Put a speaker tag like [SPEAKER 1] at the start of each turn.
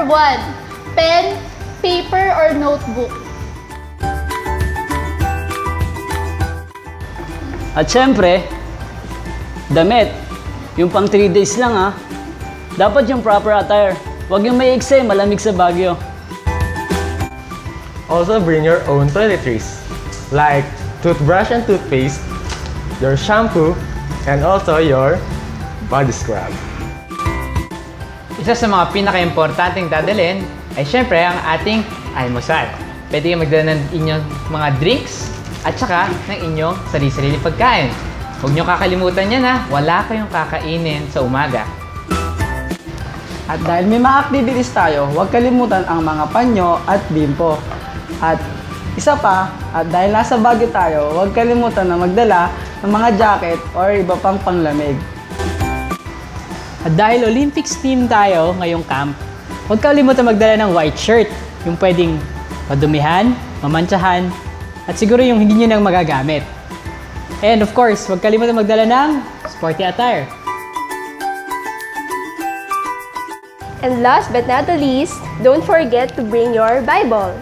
[SPEAKER 1] Number 1, pen, paper, or notebook?
[SPEAKER 2] At syempre, damit. Yung pang 3 days lang ha. Dapat yung proper attire. Huwag yung may eksay, malamig sa Baguio.
[SPEAKER 3] Also bring your own toiletries, like toothbrush and toothpaste, your shampoo, and also your body scrub.
[SPEAKER 4] Isa sa mga pinaka-importanting dadalhin ay syempre ang ating almusal. Pwede kayo magdala ng inyong mga drinks at saka ng inyong sarili-sarili pagkain. Huwag nyo kakalimutan yan ha, wala kayong kakainin sa umaga.
[SPEAKER 5] At dahil may mga activities tayo, huwag kalimutan ang mga panyo at bimpo. At isa pa, at dahil nasa Baguio tayo, huwag kalimutan na magdala ng mga jacket or iba pang panglamig.
[SPEAKER 6] At dahil Olympics team tayo ngayong camp, huwag kalimutan magdala ng white shirt. Yung pwedeng madumihan, mamantsahan, at siguro yung hindi nyo nang magagamit. And of course, huwag kalimutan magdala ng sporty attire.
[SPEAKER 7] And last but not the least, don't forget to bring your Bible.